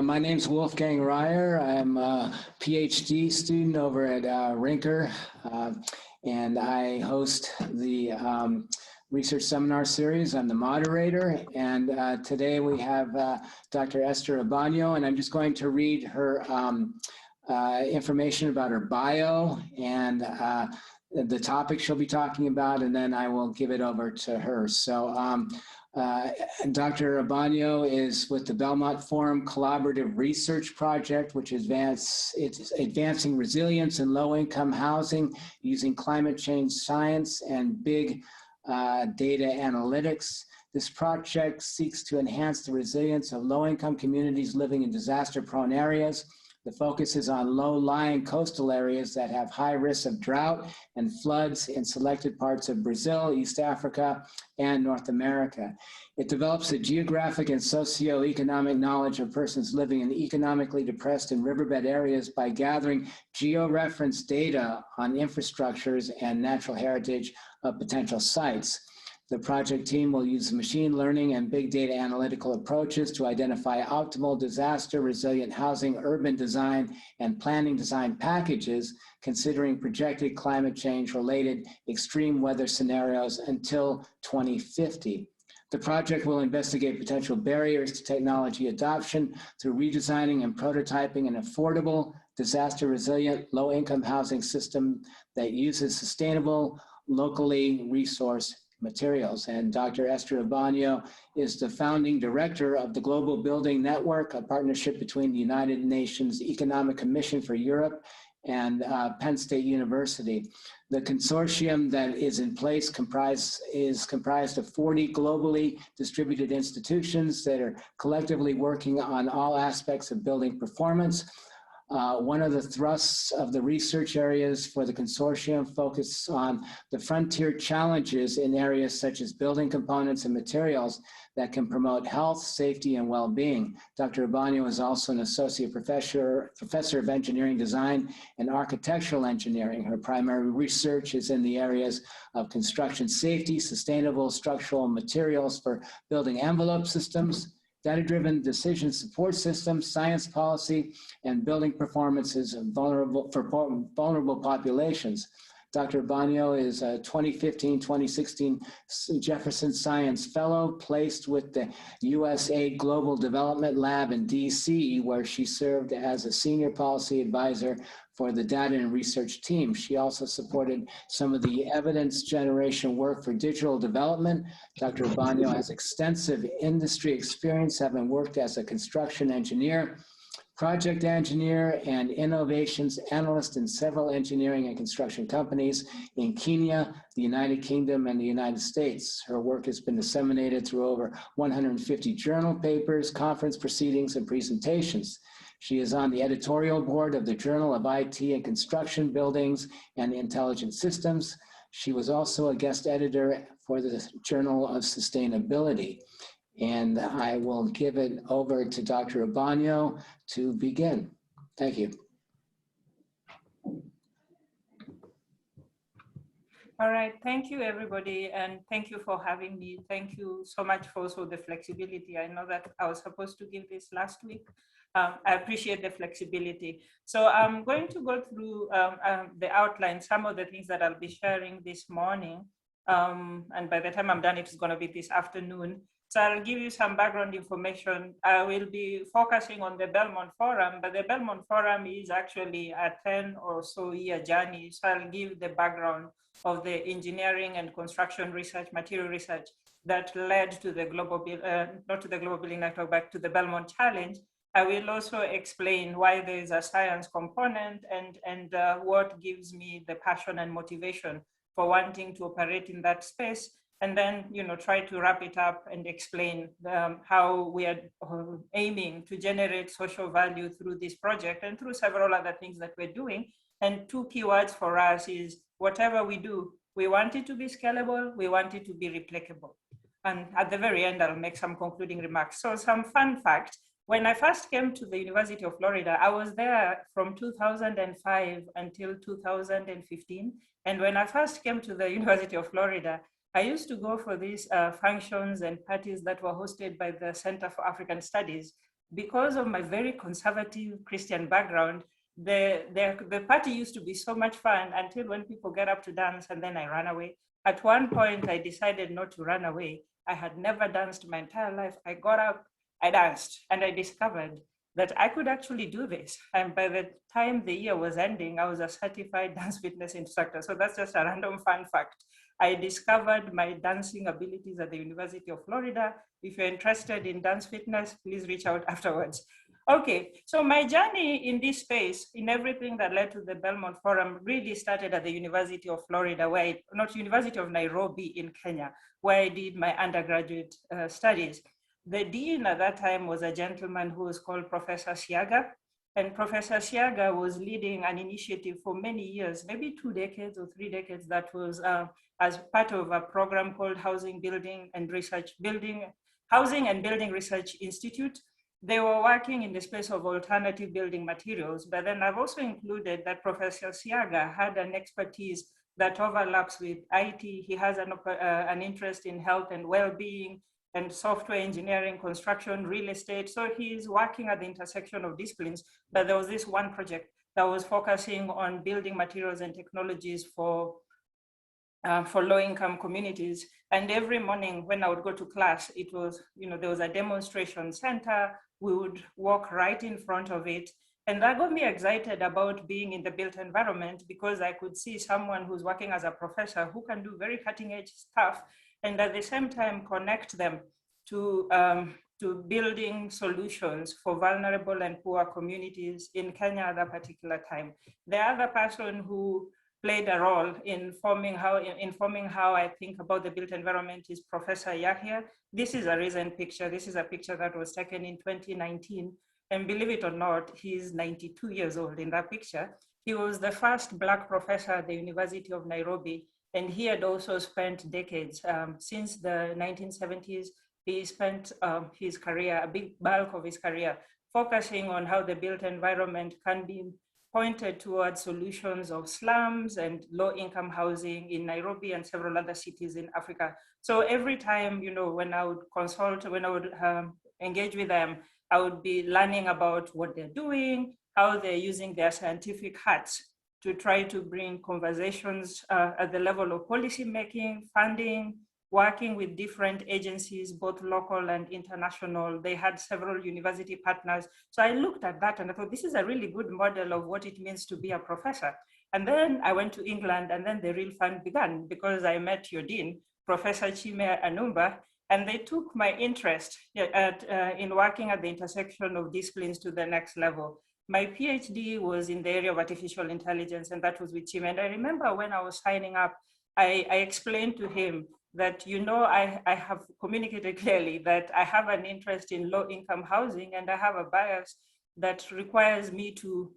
My name's Wolfgang Ryer. I'm a PhD student over at Rinker, and I host the research seminar series. I'm the moderator, and today we have Dr. Esther Obonyo, and I'm just going to read her information about her bio and the topic she'll be talking about, and then I will give it over to her. So Dr. Obonyo is with the Belmont Forum Collaborative Research Project, which is advancing resilience in low-income housing using climate change science and big data analytics. This project seeks to enhance the resilience of low-income communities living in disaster-prone areas. The focus is on low-lying coastal areas that have high risks of drought and floods in selected parts of Brazil, East Africa, and North America. It develops a geographic and socioeconomic knowledge of persons living in economically depressed and riverbed areas by gathering georeference data on infrastructures and natural heritage of potential sites. The project team will use machine learning and big data analytical approaches to identify optimal disaster resilient housing, urban design, and planning design packages, considering projected climate change related extreme weather scenarios until 2050. The project will investigate potential barriers to technology adoption through redesigning and prototyping an affordable, disaster resilient, low income housing system that uses sustainable, locally resourced materials. And Dr. Esther Obonyo is the founding director of the Global Building Network, a partnership between the United Nations Economic Commission for Europe and Penn State University. The consortium that is in place is comprised of 40 globally distributed institutions that are collectively working on all aspects of building performance. One of the thrusts of the research areas for the consortium focus on the frontier challenges in areas such as building components and materials that can promote health, safety, and well-being. Dr. Obonyo is also an associate professor of engineering design and architectural engineering. Her primary research is in the areas of construction safety, sustainable structural materials for building envelope systems, data-driven decision support systems, science policy, and building performances of vulnerable populations. Dr. Obonyo is a 2015-2016 Jefferson Science Fellow, placed with the USAID Global Development Lab in DC, where she served as a senior policy advisor for the data and research team. She also supported some of the evidence generation work for digital development. Dr. Obonyo has extensive industry experience, having worked as a construction engineer, project engineer, and innovations analyst in several engineering and construction companies in Kenya, the United Kingdom, and the United States. Her work has been disseminated through over 150 journal papers, conference proceedings, and presentations. She is on the editorial board of the Journal of IT and Construction Buildings and Intelligent Systems. She was also a guest editor for the Journal of Sustainability. And I will give it over to Dr. Obonyo to begin. Thank you. All right, thank you everybody, and thank you for having me. Thank you so much for also the flexibility. I know that I was supposed to give this last week. I appreciate the flexibility. So I'm going to go through the outline, some of the things that I'll be sharing this morning. And by the time I'm done, it's gonna be this afternoon. So I'll give you some background information. I will be focusing on the Belmont Forum, but the Belmont Forum is actually a 10 or so year journey. So I'll give the background of the engineering and construction research, material research that led to the global, not to the Global Building Network, but to the Belmont Challenge. I will also explain why there is a science component and what gives me the passion and motivation for wanting to operate in that space. And then, try to wrap it up and explain how we are aiming to generate social value through this project and through several other things that we're doing. And two keywords for us is whatever we do, we want it to be scalable, we want it to be replicable. And at the very end, I'll make some concluding remarks. So some fun fact, when I first came to the University of Florida, I was there from 2005 until 2015. And when I first came to the University of Florida, I used to go for these functions and parties that were hosted by the Center for African Studies. because of my very conservative Christian background, the party used to be so much fun until when people get up to dance and then I ran away. At one point, I decided not to run away. I had never danced my entire life. I got up, I danced, and I discovered that I could actually do this. And by the time the year was ending, I was a certified dance fitness instructor. So that's just a random fun fact. I discovered my dancing abilities at the University of Florida. If you're interested in dance fitness, please reach out afterwards. Okay, so my journey in this space, in everything that led to the Belmont Forum, really started at the University of Florida, not University of Nairobi in Kenya, where I did my undergraduate studies. The dean at that time was a gentleman who was called Professor Siaga. And Professor Siaga was leading an initiative for many years, maybe 2 decades or 3 decades, that was as part of a program called Housing and Building Research Institute. They were working in the space of alternative building materials, but then I've also included that Professor Siaga had an expertise that overlaps with IT. He has an interest in health and well-being and software engineering, construction, real estate. So he's working at the intersection of disciplines, but there was this one project that was focusing on building materials and technologies for low-income communities. And every morning when I would go to class, it was, there was a demonstration center. We would walk right in front of it. And that got me excited about being in the built environment, because I could see someone who's working as a professor who can do very cutting edge stuff and at the same time connect them to building solutions for vulnerable and poor communities in Kenya at that particular time. The other person who played a role in informing how I think about the built environment is Professor Yahya. This is a recent picture. This is a picture that was taken in 2019. And believe it or not, he's 92 years old in that picture. He was the first Black professor at the University of Nairobi. And he had also spent decades, since the 1970s, he spent his career, a big bulk of his career, focusing on how the built environment can be pointed towards solutions of slums and low-income housing in Nairobi and several other cities in Africa. So every time, when I would engage with them, I would be learning about what they're doing, how they're using their scientific hats to try to bring conversations at the level of policy making, funding, working with different agencies, both local and international. They had several university partners. So I looked at that and I thought, this is a really good model of what it means to be a professor. And then I went to England, and then the real fun began, because I met your dean, Professor Chime Anumba, and they took my interest in working at the intersection of disciplines to the next level. My PhD was in the area of artificial intelligence, and that was with Chime. And I remember when I was signing up, I explained to him that, I have communicated clearly that I have an interest in low-income housing, and I have a bias that requires me to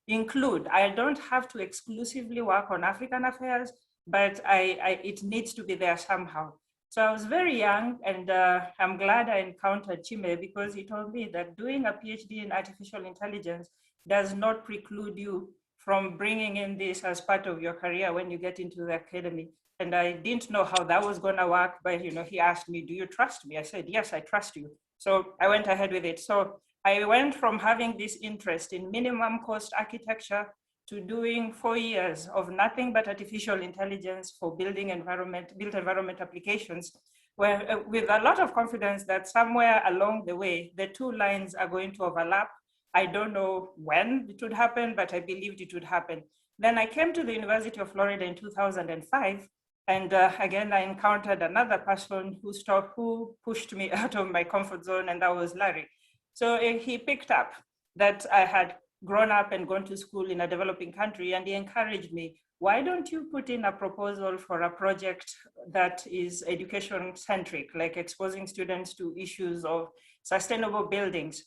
include. I don't have to exclusively work on African affairs, but it needs to be there somehow. So I was very young, and I'm glad I encountered Chime, because he told me that doing a PhD in artificial intelligence does not preclude you from bringing in this as part of your career when you get into the academy. And I didn't know how that was going to work, but he asked me, do you trust me? I said, yes, I trust you. So I went ahead with it. So I went from having this interest in minimum cost architecture to doing 4 years of nothing but artificial intelligence for built environment applications, where with a lot of confidence that somewhere along the way, the two lines are going to overlap. I don't know when it would happen, but I believed it would happen. Then I came to the University of Florida in 2005. And again, I encountered another person who pushed me out of my comfort zone, and that was Larry. So he picked up that I had grown up and gone to school in a developing country, and he encouraged me, why don't you put in a proposal for a project that is education-centric, like exposing students to issues of sustainable buildings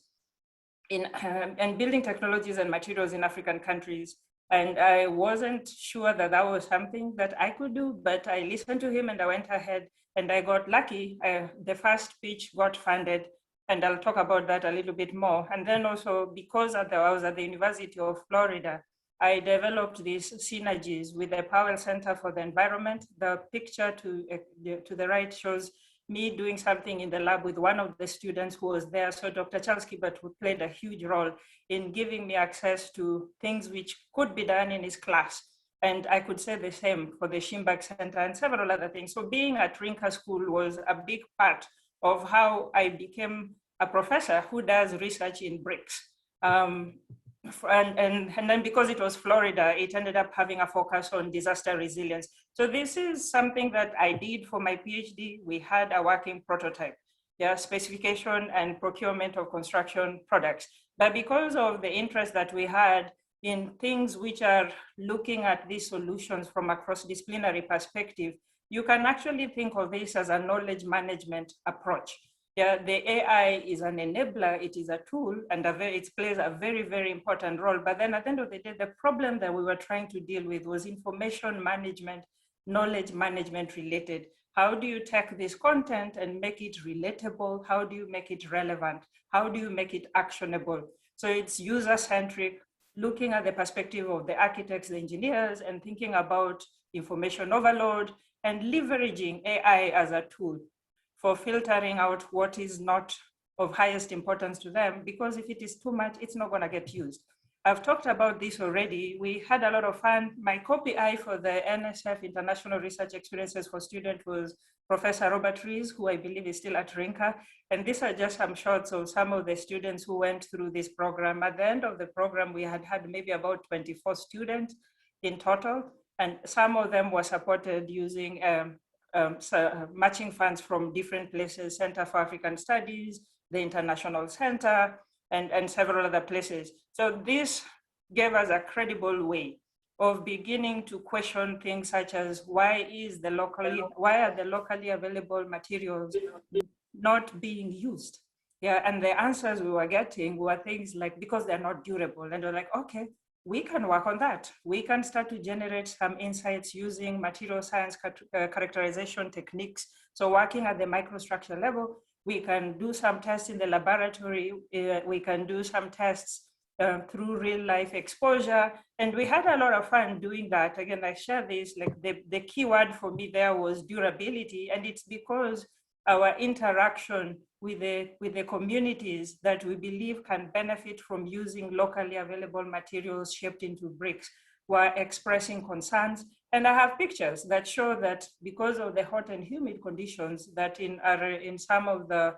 and building technologies and materials in African countries. And I wasn't sure that that was something that I could do, but I listened to him and I went ahead and I got lucky. The first pitch got funded, and I'll talk about that a little bit more. And then also, because I was at the University of Florida, I developed these synergies with the Powell Center for the Environment. The picture to the right shows me doing something in the lab with one of the students who was there. So Dr. Charles Kibet played a huge role in giving me access to things which could be done in his class. And I could say the same for the Shimbak Center and several other things. So being at Rinka School was a big part of how I became a professor who does research in bricks. And then because it was Florida, it ended up having a focus on disaster resilience. So this is something that I did for my PhD. We had a working prototype, specification and procurement of construction products. But because of the interest that we had in things which are looking at these solutions from a cross-disciplinary perspective, you can actually think of this as a knowledge management approach. The AI is an enabler, it is a tool, and it plays a very, very important role. But then at the end of the day, the problem that we were trying to deal with was information management, knowledge management related. How do you take this content and make it relatable? How do you make it relevant? How do you make it actionable? So it's user-centric, looking at the perspective of the architects, the engineers, and thinking about information overload and leveraging AI as a tool for filtering out what is not of highest importance to them, because if it is too much, it's not gonna get used. I've talked about this already. We had a lot of fun. My co-PI for the NSF International Research Experiences for Students was Professor Robert Rees, who I believe is still at Rinka. And these are just some shots of some of the students who went through this program. At the end of the program, we had maybe about 24 students in total, and some of them were supported using matching funds from different places, Center for African Studies, the International Center, and several other places. So this gave us a credible way of beginning to question things such as why are the locally available materials not being used? And the answers we were getting were things like, because they're not durable. And we're like, okay, we can work on that. We can start to generate some insights using material science characterization techniques. So working at the microstructure level, we can do some tests in the laboratory. We can do some tests through real life exposure. And we had a lot of fun doing that. Again, I share this, like the key word for me there was durability. And it's because our interaction with the communities that we believe can benefit from using locally available materials shaped into bricks were expressing concerns. And I have pictures that show that because of the hot and humid conditions that in some of the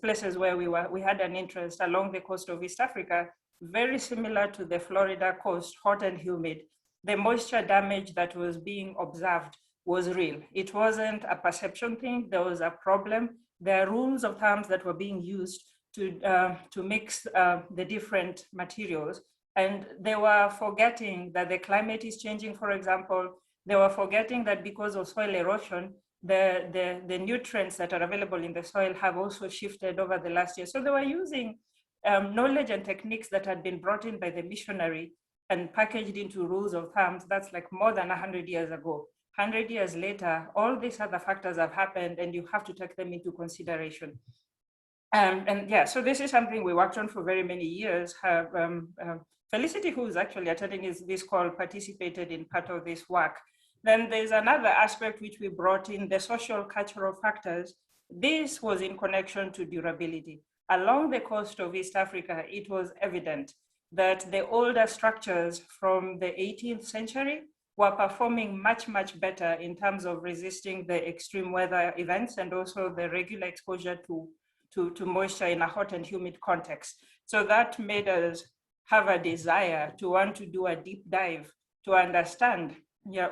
places where we had an interest along the coast of East Africa, very similar to the Florida coast, hot and humid, the moisture damage that was being observed was real. It wasn't a perception thing, there was a problem. There are rules of thumbs that were being used to mix the different materials. And they were forgetting that the climate is changing, for example. They were forgetting that because of soil erosion, the nutrients that are available in the soil have also shifted over the last year. So they were using knowledge and techniques that had been brought in by the missionary and packaged into rules of thumbs. That's like more than 100 years ago. 100 years later, all these other factors have happened and you have to take them into consideration. So this is something we worked on for very many years. Felicity, who is actually attending this call, participated in part of this work. Then there's another aspect which we brought in, the social cultural factors. This was in connection to durability. Along the coast of East Africa, it was evident that the older structures from the 18th century were performing much, much better in terms of resisting the extreme weather events and also the regular exposure to moisture in a hot and humid context. So that made us have a desire to want to do a deep dive to understand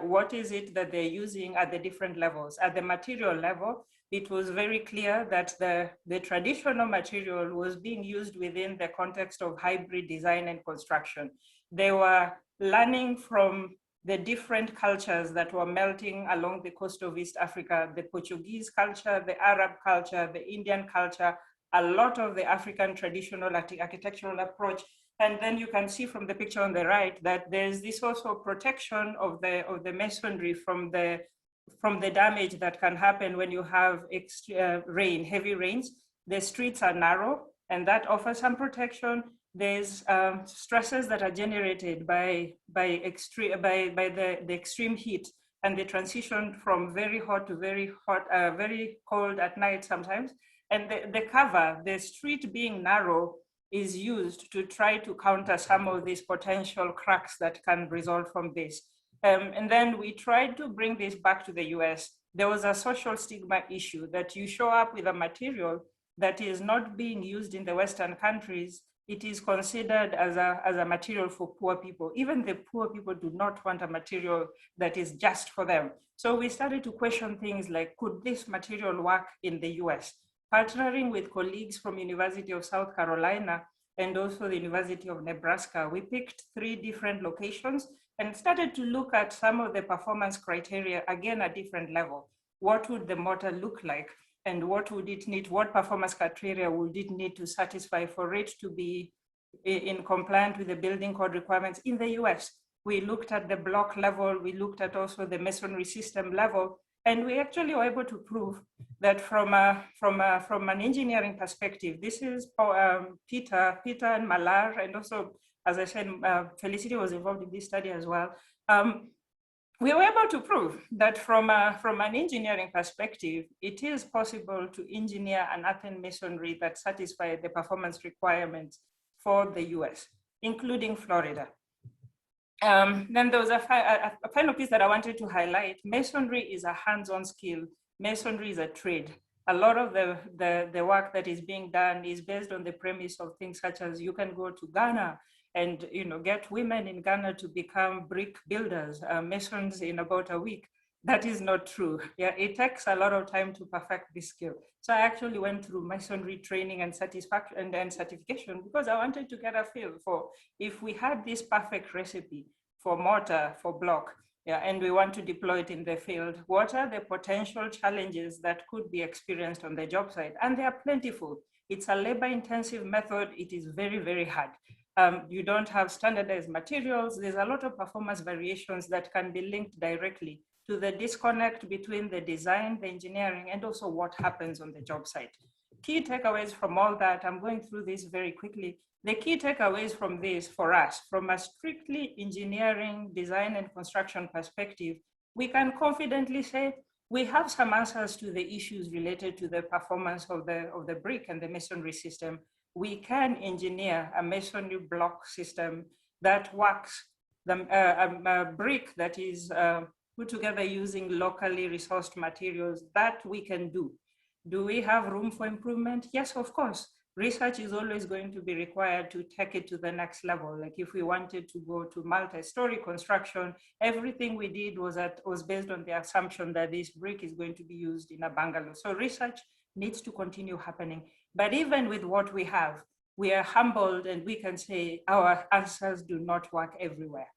what is it that they're using at the different levels. At the material level, it was very clear that the traditional material was being used within the context of hybrid design and construction. They were learning from the different cultures that were melting along the coast of East Africa, the Portuguese culture, the Arab culture, the Indian culture, a lot of the African traditional architectural approach. And then you can see from the picture on the right that there's this also protection of the masonry from the damage that can happen when you have rain, heavy rains. The streets are narrow and that offers some protection. There's stresses that are generated by the extreme heat and they transitioned from very hot to very hot, very cold at night sometimes. And the cover, the street being narrow, is used to try to counter some of these potential cracks that can result from this. And then we tried to bring this back to the US. There was a social stigma issue that you show up with a material that is not being used in the Western countries. It is considered as a material for poor people. Even the poor people do not want a material that is just for them. So we started to question things like, could this material work in the US? Partnering with colleagues from University of South Carolina and also the University of Nebraska, we picked 3 different locations and started to look at some of the performance criteria, again, at different level. What would the mortar look like? And what would it need, what performance criteria would it need to satisfy for it to be in compliance with the building code requirements in the US? We looked at the block level, we looked at also the masonry system level, and we actually were able to prove that from an engineering perspective, this is Peter and Malar, and also, as I said, Felicity was involved in this study as well. We were able to prove that from an engineering perspective, it is possible to engineer an earthen masonry that satisfies the performance requirements for the US, including Florida. Then there was a final piece that I wanted to highlight. Masonry is a hands-on skill. Masonry is a trade. A lot of the work that is being done is based on the premise of things such as you can go to Ghana and get women in Ghana to become brick builders, masons in about a week. That is not true. Yeah, it takes a lot of time to perfect this skill. So I actually went through masonry training and certification because I wanted to get a feel for if we had this perfect recipe for mortar, for block, and we want to deploy it in the field, what are the potential challenges that could be experienced on the job site? And they are plentiful. It's a labor-intensive method. It is very, very hard. You don't have standardized materials. There's a lot of performance variations that can be linked directly to the disconnect between the design, the engineering, and also what happens on the job site. Key takeaways from all that, I'm going through this very quickly. The key takeaways from this for us, from a strictly engineering, design, and construction perspective, we can confidently say we have some answers to the issues related to the performance of the brick and the masonry system. We can engineer a masonry block system that works, a brick that is put together using locally resourced materials. That we can do. Do we have room for improvement? Yes, of course. Research is always going to be required to take it to the next level. Like if we wanted to go to multi-story construction, everything we did was based on the assumption that this brick is going to be used in a bungalow. So research needs to continue happening. But even with what we have, we are humbled and we can say our answers do not work everywhere.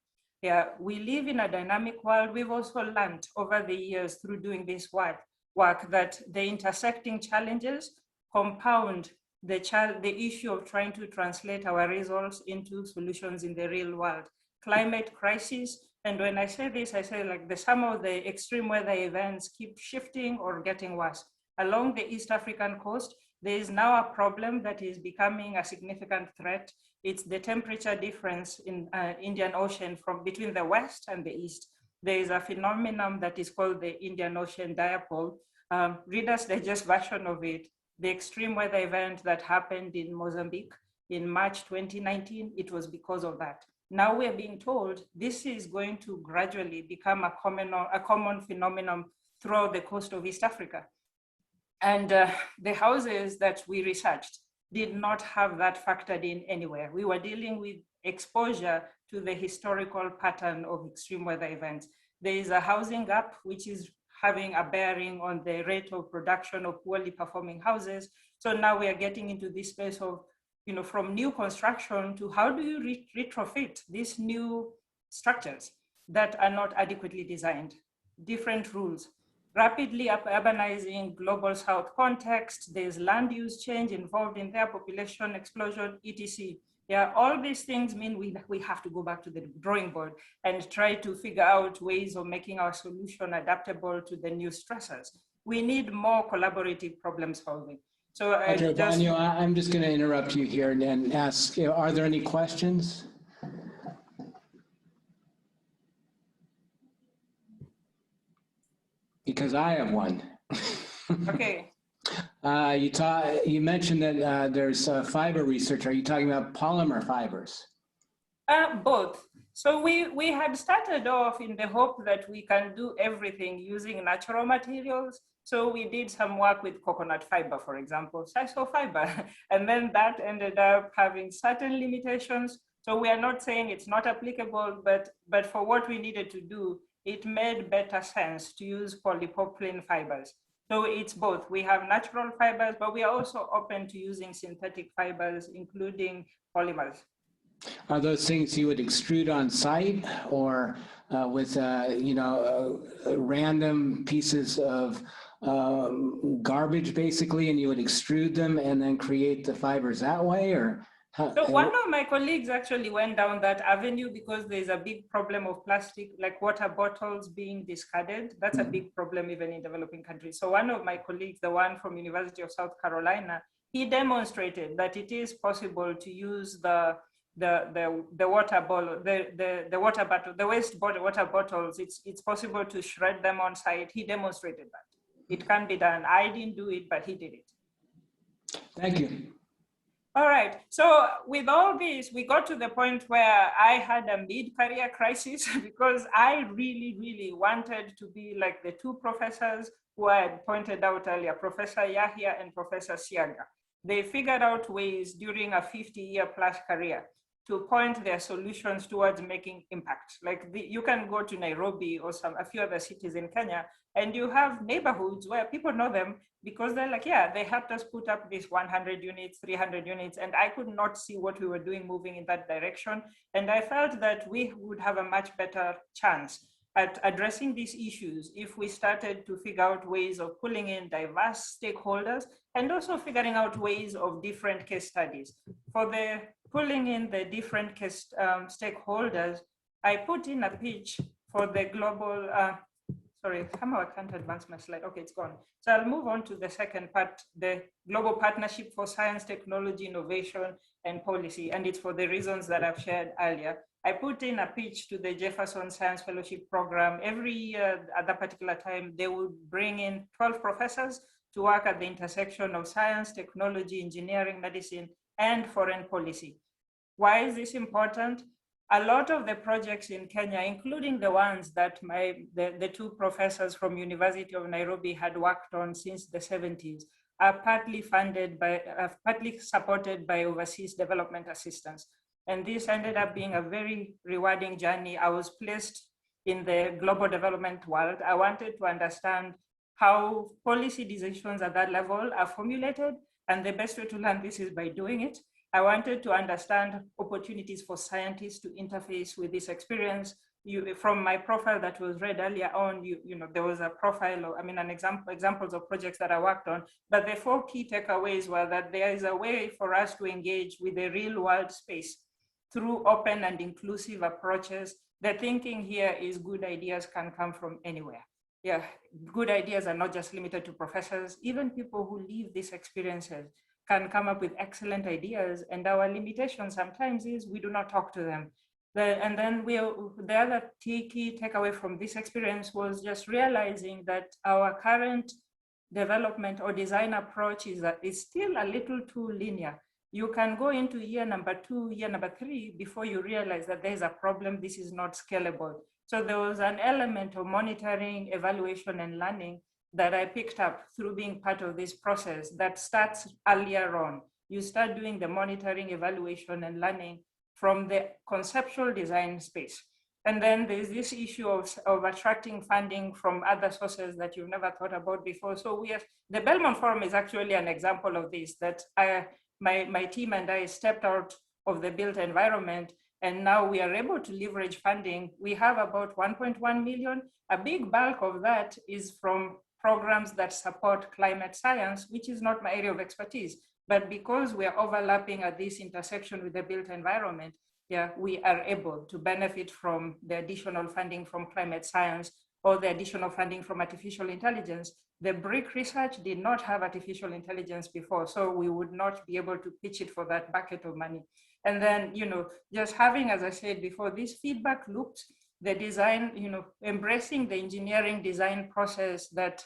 Yeah, we live in a dynamic world. We've also learned over the years through doing this work that the intersecting challenges compound the issue of trying to translate our results into solutions in the real world. Climate crisis, and when I say this, I say like some of the extreme weather events keep shifting or getting worse. Along the East African coast, there is now a problem that is becoming a significant threat. It's the temperature difference in Indian Ocean between the West and the East. There is a phenomenon that is called the Indian Ocean Dipole. Reader's Digest version of it, the extreme weather event that happened in Mozambique in March 2019, it was because of that. Now we're being told this is going to gradually become a common phenomenon throughout the coast of East Africa. And the houses that we researched did not have that factored in anywhere. We were dealing with exposure to the historical pattern of extreme weather events. There is a housing gap, which is having a bearing on the rate of production of poorly performing houses. So now we are getting into this space of, from new construction to how do you retrofit these new structures that are not adequately designed, different rules. Rapidly urbanizing global south context, there's land use change involved in their population explosion, etc. Yeah, all these things mean we have to go back to the drawing board and try to figure out ways of making our solution adaptable to the new stressors. We need more collaborative problem solving. So Obonyo, I'm just going to interrupt you here and ask, are there any questions? because I have one. Okay. You mentioned that there's fiber research. Are you talking about polymer fibers? Both. So we had started off in the hope that we can do everything using natural materials. So we did some work with coconut fiber, for example, sisal fiber, and then that ended up having certain limitations. So we are not saying it's not applicable, but for what we needed to do, it made better sense to use polypropylene fibers. So it's both. We have natural fibers, but we are also open to using synthetic fibers, including polymers. Are those things you would extrude on site, or with random pieces of garbage, basically, and you would extrude them and then create the fibers that way? Or so one of my colleagues actually went down that avenue because there's a big problem of plastic, like water bottles being discarded. That's a big problem even in developing countries. So one of my colleagues, the one from University of South Carolina, he demonstrated that it is possible to use the water bottle, the water bottle, the waste water bottles. It's possible to shred them on site. He demonstrated that it can be done. I didn't do it, but he did it. Thank you. All right. So with all this, we got to the point where I had a mid-career crisis because I really, really wanted to be like the two professors who I had pointed out earlier, Professor Yahya and Professor Siaga. They figured out ways during a 50-year plus career to point their solutions towards making impact. Like you can go to Nairobi or a few other cities in Kenya, and you have neighborhoods where people know them because they're like, yeah, they helped us put up these 100 units, 300 units, and I could not see what we were doing moving in that direction. And I felt that we would have a much better chance at addressing these issues if we started to figure out ways of pulling in diverse stakeholders and also figuring out ways of different case studies. For the pulling in the different case stakeholders, I put in a pitch for the global, sorry, somehow I can't advance my slide. Okay, it's gone. So I'll move on to the second part, the Global Partnership for Science, Technology, Innovation, and Policy. And it's for the reasons that I've shared earlier. I put in a pitch to the Jefferson Science Fellowship Program. Every year at that particular time, they would bring in 12 professors to work at the intersection of science, technology, engineering, medicine, and foreign policy. Why is this important? A lot of the projects in Kenya, including the ones that the two professors from University of Nairobi had worked on since the 70s, are partly supported by overseas development assistance. And this ended up being a very rewarding journey. I was placed in the global development world. I wanted to understand how policy decisions at that level are formulated. And the best way to learn this is by doing it. I wanted to understand opportunities for scientists to interface with this experience. From my profile that was read earlier on, there was a profile, examples of projects that I worked on, but the 4 key takeaways were that there is a way for us to engage with the real world space through open and inclusive approaches. The thinking here is good ideas can come from anywhere. Yeah, good ideas are not just limited to professors. Even people who live these experiences can come up with excellent ideas, and our limitation sometimes is we do not talk to them. And then the other key takeaway from this experience was just realizing that our current development or design approach is still a little too linear. You can go into year number 2, year number 3 before you realize that there's a problem, this is not scalable. So there was an element of monitoring, evaluation, and learning that I picked up through being part of this process that starts earlier on. You start doing the monitoring, evaluation, and learning from the conceptual design space. And then there's this issue of attracting funding from other sources that you've never thought about before. So the Belmont Forum is actually an example of this, that my team and I stepped out of the built environment, and now we are able to leverage funding. We have about 1.1 million. A big bulk of that is from programs that support climate science, which is not my area of expertise. But because we are overlapping at this intersection with the built environment, we are able to benefit from the additional funding from climate science or the additional funding from artificial intelligence. The BRIC research did not have artificial intelligence before, so we would not be able to pitch it for that bucket of money. And then, just having, as I said before, these feedback loops the design, embracing the engineering design process that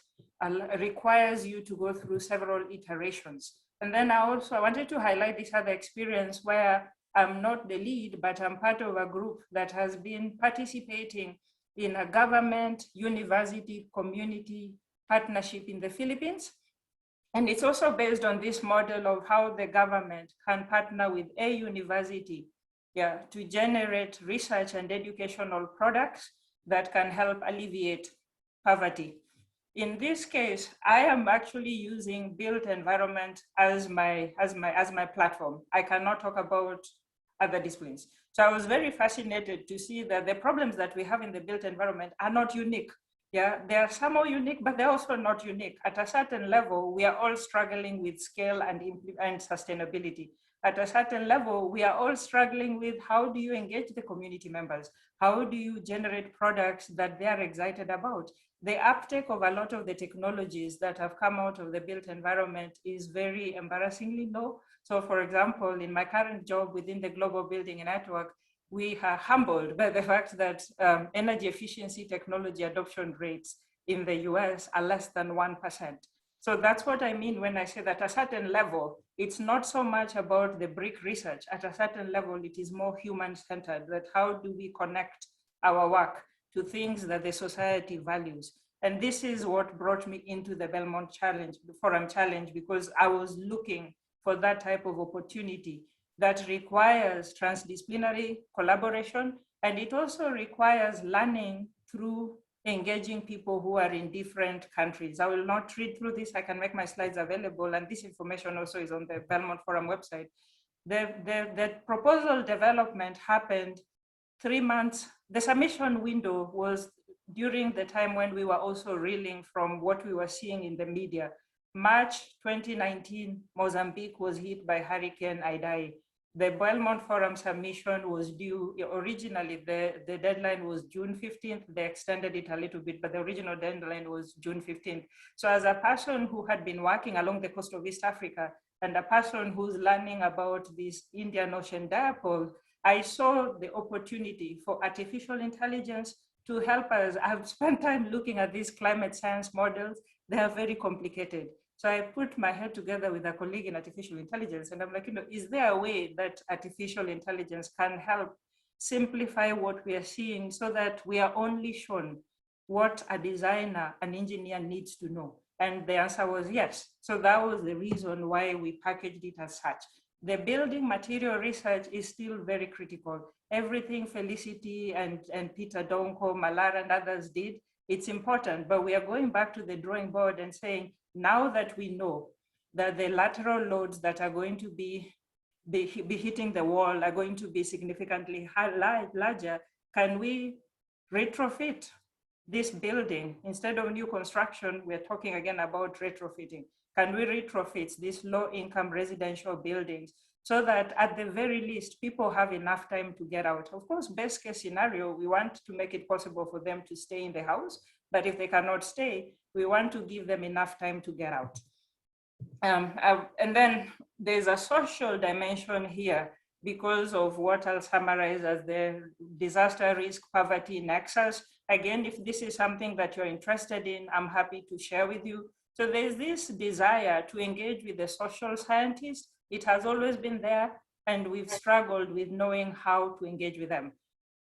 requires you to go through several iterations. And then I wanted to highlight this other experience where I'm not the lead, but I'm part of a group that has been participating in a government, university, community partnership in the Philippines. And it's also based on this model of how the government can partner with a university to generate research and educational products that can help alleviate poverty. In this case, I am actually using built environment as my platform. I cannot talk about other disciplines. So I was very fascinated to see that the problems that we have in the built environment are not unique. Yeah, they are somehow unique, but they're also not unique. At a certain level, we are all struggling with scale and sustainability. At a certain level, we are all struggling with how do you engage the community members? How do you generate products that they are excited about? The uptake of a lot of the technologies that have come out of the built environment is very embarrassingly low. So for example, in my current job within the Global Building Network, we are humbled by the fact that energy efficiency technology adoption rates in the US are less than 1%. So that's what I mean when I say that at a certain level, it's not so much about the brick research. At a certain level, it is more human-centered, that how do we connect our work to things that the society values. And this is what brought me into the Belmont Forum Challenge, because I was looking for that type of opportunity that requires transdisciplinary collaboration, and it also requires learning through engaging people who are in different countries. I will not read through this. I can make my slides available, and this information also is on the Belmont Forum website. The proposal development happened 3 months. The submission window was during the time when we were also reeling from what we were seeing in the media. March 2019, Mozambique was hit by Hurricane Idai. The Belmont Forum submission was due, originally the deadline was June 15th, they extended it a little bit, but the original deadline was June 15th. So as a person who had been working along the coast of East Africa, and a person who's learning about this Indian Ocean dipole, I saw the opportunity for artificial intelligence to help us. I've spent time looking at these climate science models. They are very complicated. So I put my head together with a colleague in artificial intelligence, and I'm like, is there a way that artificial intelligence can help simplify what we are seeing so that we are only shown what a designer, an engineer needs to know? And the answer was yes. So that was the reason why we packaged it as such. The building material research is still very critical. Everything Felicity and Peter Donko, Malara and others did, it's important, but we are going back to the drawing board and saying, now that we know that the lateral loads that are going to be hitting the wall are going to be significantly larger, can we retrofit this building? Instead of new construction, we're talking again about retrofitting. Can we retrofit these low-income residential buildings so that at the very least, people have enough time to get out? Of course, best case scenario, we want to make it possible for them to stay in the house, but if they cannot stay, we want to give them enough time to get out. And then there's a social dimension here because of what I'll summarize as the disaster risk poverty nexus. Again, if this is something that you're interested in, I'm happy to share with you. So there's this desire to engage with the social scientists. It has always been there, and we've struggled with knowing how to engage with them.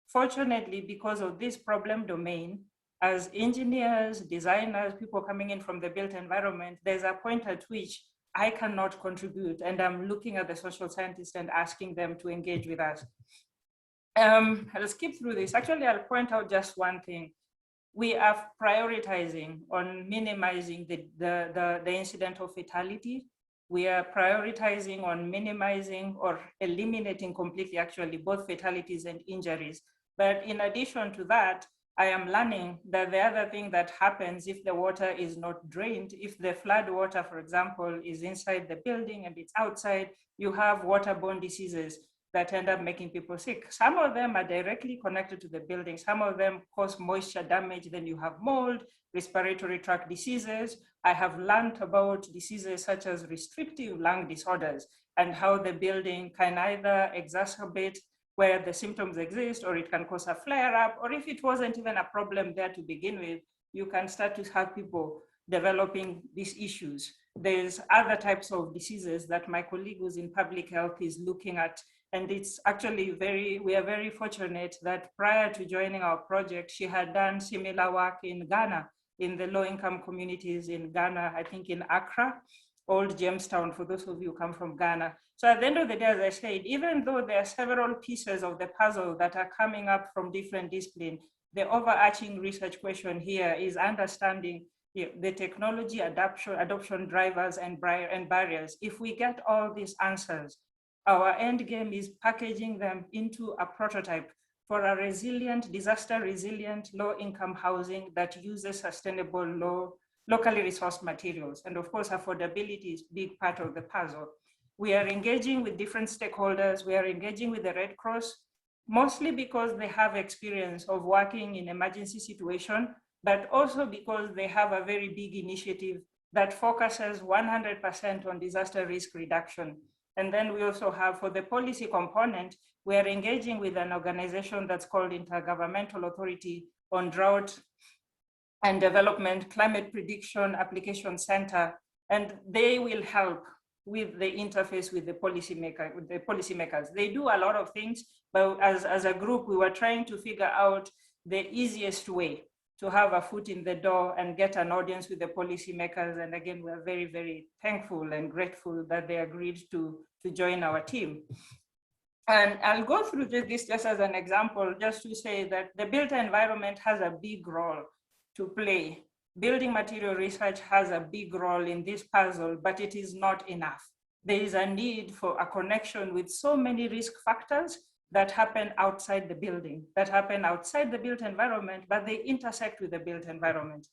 Fortunately, because of this problem domain, as engineers, designers, people coming in from the built environment, there's a point at which I cannot contribute, and I'm looking at the social scientists and asking them to engage with us. I'll skip through this. Actually, I'll point out just one thing. We are prioritizing on minimizing the incident of fatality. We are prioritizing on minimizing or eliminating completely, actually, both fatalities and injuries. But in addition to that, I am learning that the other thing that happens if the water is not drained, if the flood water, for example, is inside the building and it's outside, you have waterborne diseases that end up making people sick. Some of them are directly connected to the building. Some of them cause moisture damage. Then you have mold, respiratory tract diseases. I have learned about diseases such as restrictive lung disorders and how the building can either exacerbate where the symptoms exist, or it can cause a flare up, or if it wasn't even a problem there to begin with, you can start to have people developing these issues. There's other types of diseases that my colleague who's in public health is looking at. And it's actually we are very fortunate that prior to joining our project, she had done similar work in Ghana, in the low-income communities in Ghana, I think in Accra, Old Jamestown, for those of you who come from Ghana. So at the end of the day, as I said, even though there are several pieces of the puzzle that are coming up from different disciplines, the overarching research question here is understanding the technology adoption drivers and barriers. If we get all these answers, our end game is packaging them into a prototype for a resilient, disaster resilient, low income housing that uses sustainable, locally resourced materials. And of course, affordability is a big part of the puzzle. We are engaging with different stakeholders. We are engaging with the Red Cross, mostly because they have experience of working in emergency situation, but also because they have a very big initiative that focuses 100% on disaster risk reduction. And then we also have, for the policy component, we are engaging with an organization that's called Intergovernmental Authority on Drought and Development Climate Prediction Application Center, and they will help with the interface with the policymakers. They do a lot of things, but as a group, we were trying to figure out the easiest way to have a foot in the door and get an audience with the policymakers. And again, we're very, very thankful and grateful that they agreed to join our team. And I'll go through this just as an example, just to say that the built environment has a big role to play. Building material research has a big role in this puzzle, but it is not enough. There is a need for a connection with so many risk factors that happen outside the building, that happen outside the built environment, but they intersect with the built environment.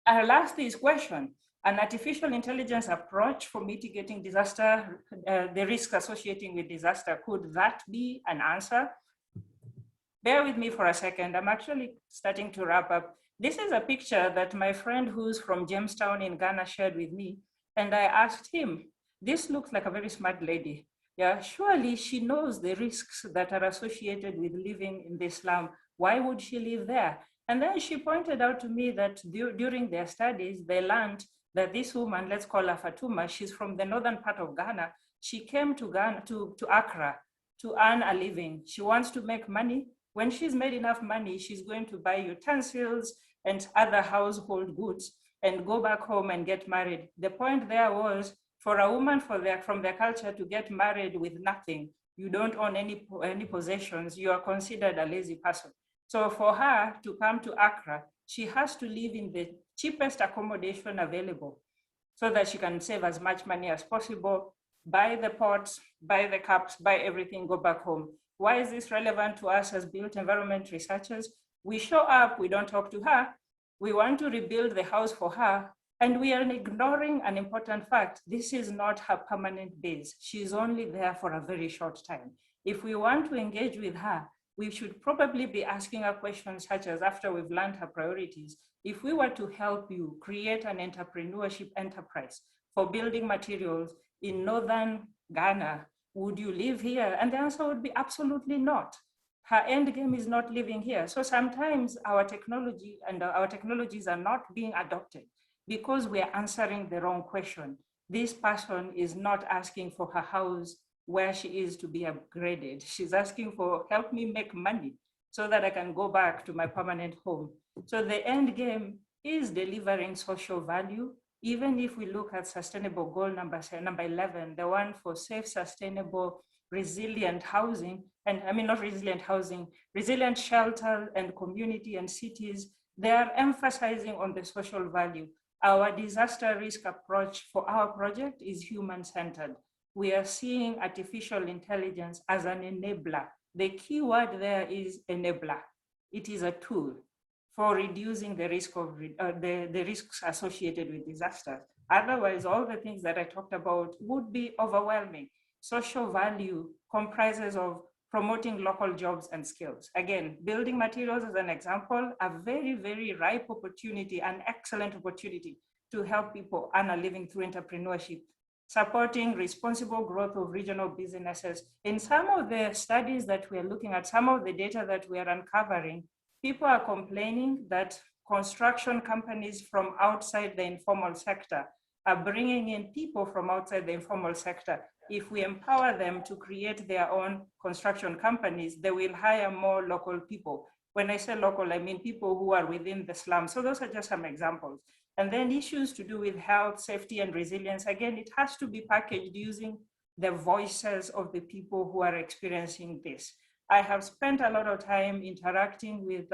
I'll ask this question: an artificial intelligence approach for mitigating disaster, the risks associating with disaster, could that be an answer? Bear with me for a second. I'm actually starting to wrap up. This is a picture that my friend who's from Jamestown in Ghana shared with me. And I asked him, this looks like a very smart lady. Yeah, surely she knows the risks that are associated with living in the slum. Why would she live there? And then she pointed out to me that during their studies, they learned that this woman, let's call her Fatuma, she's from the northern part of Ghana. She came to Ghana, to Accra, to earn a living. She wants to make money. When she's made enough money, she's going to buy utensils and other household goods and go back home and get married. The point there was, for a woman from their culture to get married with nothing, you don't own any possessions, you are considered a lazy person. So for her to come to Accra, she has to live in the cheapest accommodation available so that she can save as much money as possible, buy the pots, buy the cups, buy everything, go back home. Why is this relevant to us as built environment researchers? We show up, we don't talk to her. We want to rebuild the house for her, and we are ignoring an important fact. This is not her permanent base. She's only there for a very short time. If we want to engage with her, we should probably be asking her questions such as, after we've learned her priorities, if we were to help you create an entrepreneurship enterprise for building materials in northern Ghana, would you live here? And the answer would be absolutely not. Her end game is not living here. So sometimes our technology and our technologies are not being adopted because we are answering the wrong question. This person is not asking for her house where she is to be upgraded. She's asking for, help me make money so that I can go back to my permanent home. So the end game is delivering social value. Even if we look at sustainable goal number 11, the one for safe, sustainable, resilient housing, and I mean, not resilient housing, resilient shelter and community and cities, they are emphasizing on the social value. Our disaster risk approach for our project is human-centered. We are seeing artificial intelligence as an enabler. The key word there is enabler. It is a tool for reducing the risk of the risks associated with disasters. Otherwise, all the things that I talked about would be overwhelming. Social value comprises of promoting local jobs and skills. Again, building materials as an example, a very, very ripe opportunity, an excellent opportunity to help people earn a living through entrepreneurship. supporting responsible growth of regional businesses. In some of the studies that we are looking at, some of the data that we are uncovering, people are complaining that construction companies from outside the informal sector are bringing in people from outside the informal sector. If we empower them to create their own construction companies, they will hire more local people. When I say local, I mean people who are within the slums. So those are just some examples. And then issues to do with health, safety, and resilience. Again, it has to be packaged using the voices of the people who are experiencing this. I have spent a lot of time interacting with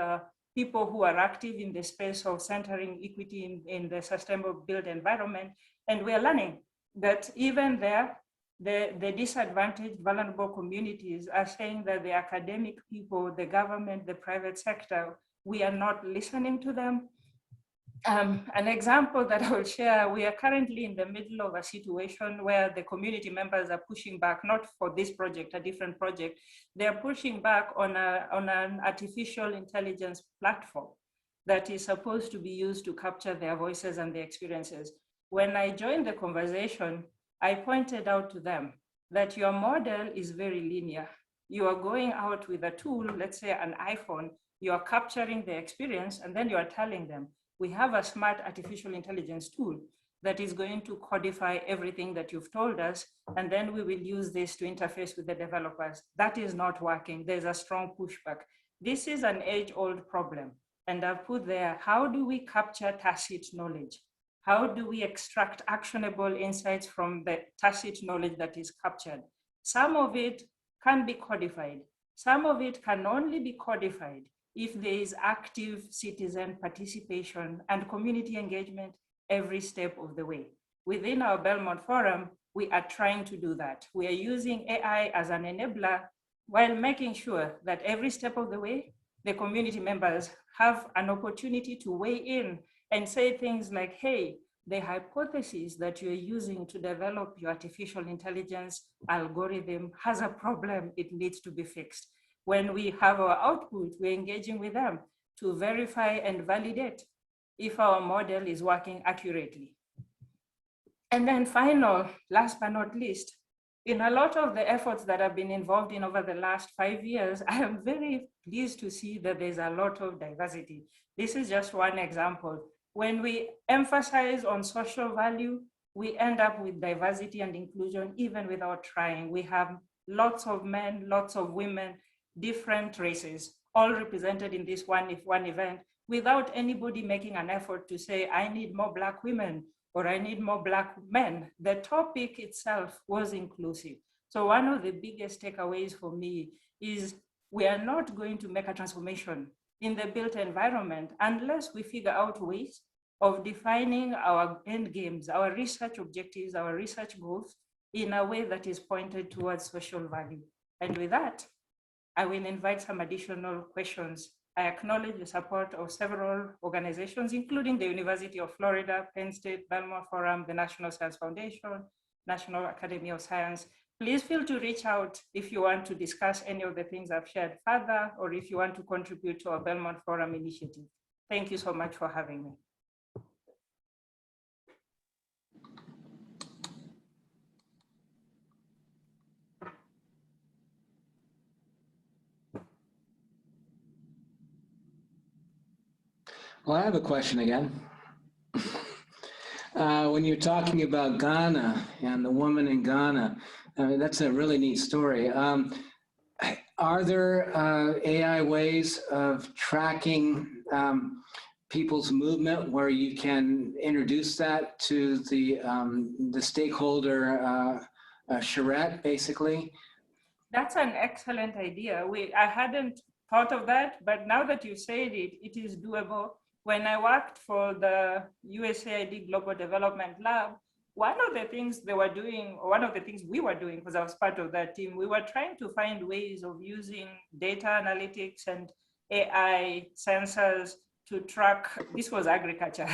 people who are active in the space of centering equity in the sustainable built environment. And we are learning that even there, the disadvantaged, vulnerable communities are saying that the academic people, the government, the private sector, we are not listening to them. An example that I will share, we are currently in the middle of a situation where the community members are pushing back, not for this project, a different project. They're pushing back on an artificial intelligence platform that is supposed to be used to capture their voices and their experiences. When I joined the conversation, I pointed out to them that your model is very linear. You are going out with a tool, let's say an iPhone, you are capturing the experience, and then you are telling them, we have a smart artificial intelligence tool that is going to codify everything that you've told us, and then we will use this to interface with the developers. That is not working. There's a strong pushback. This is an age-old problem. And I've put there, how do we capture tacit knowledge? How do we extract actionable insights from the tacit knowledge that is captured? Some of it can be codified. Some of it can only be codified if there is active citizen participation and community engagement every step of the way. Within our Belmont Forum, we are trying to do that. We are using AI as an enabler while making sure that every step of the way, the community members have an opportunity to weigh in and say things like, hey, the hypothesis that you're using to develop your artificial intelligence algorithm has a problem, it needs to be fixed. When we have our output, we're engaging with them to verify and validate if our model is working accurately. And then final, last but not least, in a lot of the efforts that I've been involved in over the last 5 years, I am very pleased to see that there's a lot of diversity. This is just one example. When we emphasize on social value, we end up with diversity and inclusion even without trying. We have lots of men, lots of women, different races, all represented in this one event without anybody making an effort to say, I need more Black women or I need more Black men. The topic itself was inclusive. So one of the biggest takeaways for me is we are not going to make a transformation in the built environment unless we figure out ways of defining our end games, our research objectives, our research goals in a way that is pointed towards social value. And with that, I will invite some additional questions. I acknowledge the support of several organizations, including the University of Florida, Penn State, Belmont Forum, the National Science Foundation, National Academy of Science. Please feel to reach out if you want to discuss any of the things I've shared further, or if you want to contribute to our Belmont Forum initiative. Thank you so much for having me. Well, I have a question again. When you're talking about Ghana and the woman in Ghana, I mean, that's a really neat story. Are there AI ways of tracking people's movement where you can introduce that to the stakeholder charrette, basically? That's an excellent idea. I hadn't thought of that, but now that you said it, it is doable. When I worked for the USAID Global Development Lab, one of the things they were doing, or one of the things we were doing, because I was part of that team, we were trying to find ways of using data analytics and AI sensors to track, this was agriculture,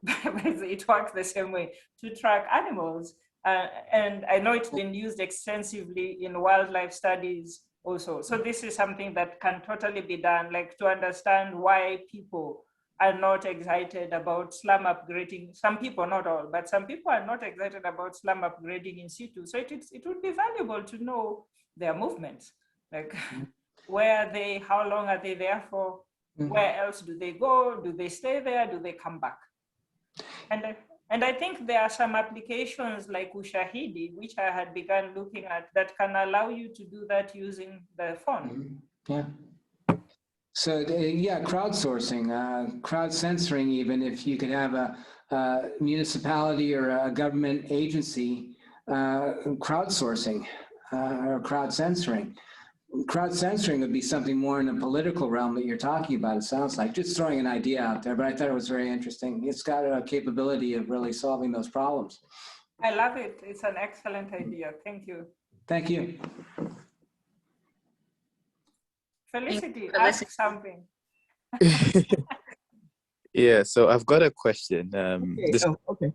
but it works the same way, to track animals. And I know it's been used extensively in wildlife studies also. So this is something that can totally be done, like to understand why people are not excited about slum upgrading. Some people, not all, but some people are not excited about slum upgrading in situ. So it would be valuable to know their movements, like where are they, how long are they there for, where else do they go, do they stay there, do they come back? And I think there are some applications like Ushahidi, which I had begun looking at, that can allow you to do that using the phone. Yeah. So yeah, crowdsourcing, crowd censoring, even if you could have a municipality or a government agency crowdsourcing or crowd censoring. Crowd censoring would be something more in the political realm that you're talking about, it sounds like. Just throwing an idea out there, but I thought it was very interesting. It's got a capability of really solving those problems. I love it. It's an excellent idea. Thank you. Thank you. Felicity, ask something. Yeah, so I've got a question. Okay.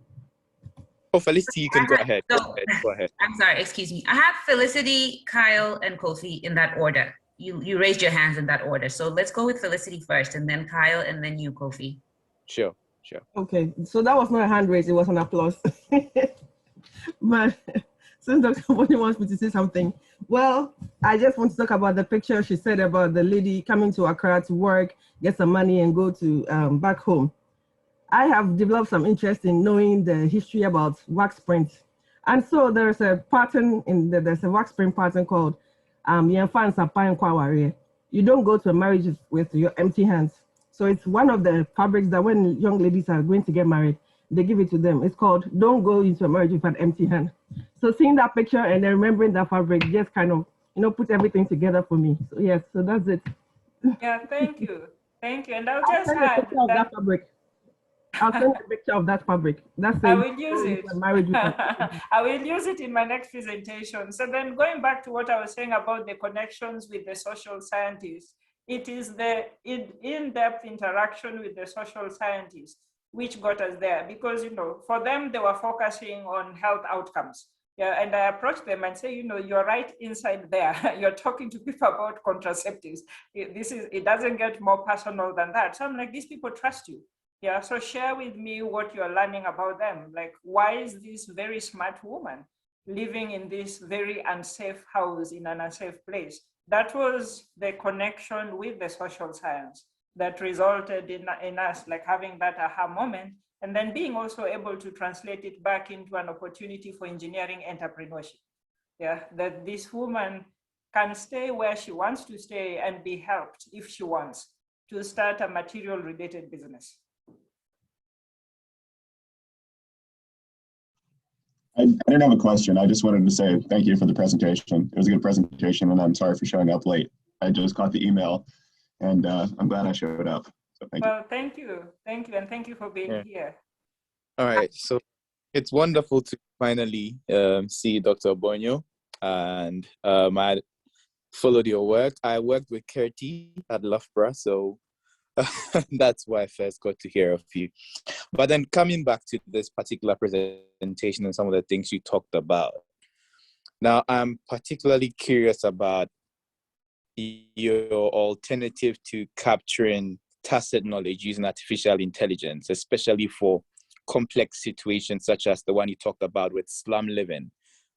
Oh, Felicity, you can go ahead. So, Go ahead. I'm sorry, excuse me. I have Felicity, Kyle, and Kofi in that order. You raised your hands in that order. So let's go with Felicity first, and then Kyle, and then you, Kofi. Sure. Okay, so that was not a hand raise, it was an applause. But since Dr. Obonyo wants me to say something, well, I just want to talk about the picture she said about the lady coming to Accra to work, get some money, and go to back home. I have developed some interest in knowing the history about wax print. And so there's a pattern there's a wax print pattern called Yenfan Sapan Kwaware. You don't go to a marriage with your empty hands. So it's one of the fabrics that when young ladies are going to get married, they give it to them. It's called Don't Go into a Marriage with an Empty Hand. So seeing that picture and then remembering that fabric just kind of, put everything together for me. So yes, so that's it. Yeah, thank you. Thank you. And I'll I'll just send a add picture of that fabric. I'll send a picture of that fabric. I will use it. I will use it in my next presentation. So then going back to what I was saying about the connections with the social scientists, it is the in-depth interaction with the social scientists which got us there, because, for them, they were focusing on health outcomes. Yeah, and I approached them and say, you're right inside there. You're talking to people about contraceptives. It doesn't get more personal than that. So I'm like, these people trust you. Yeah, so share with me what you're learning about them. Like, why is this very smart woman living in this very unsafe house in an unsafe place? That was the connection with the social science that resulted in us like having that aha moment, and then being also able to translate it back into an opportunity for engineering entrepreneurship. Yeah, that this woman can stay where she wants to stay and be helped if she wants to start a material related business. I didn't have a question. I just wanted to say thank you for the presentation. It was a good presentation, and I'm sorry for showing up late. I just got the email, and I'm glad I showed up. So thank you. Well, thank you, and thank you for being here. All right, so it's wonderful to finally see Dr. Obonyo, and I followed your work. I worked with Kirti at Loughborough, so that's why I first got to hear of you. But then coming back to this particular presentation and some of the things you talked about, now I'm particularly curious about your alternative to capturing tacit knowledge using artificial intelligence, especially for complex situations such as the one you talked about with slum living.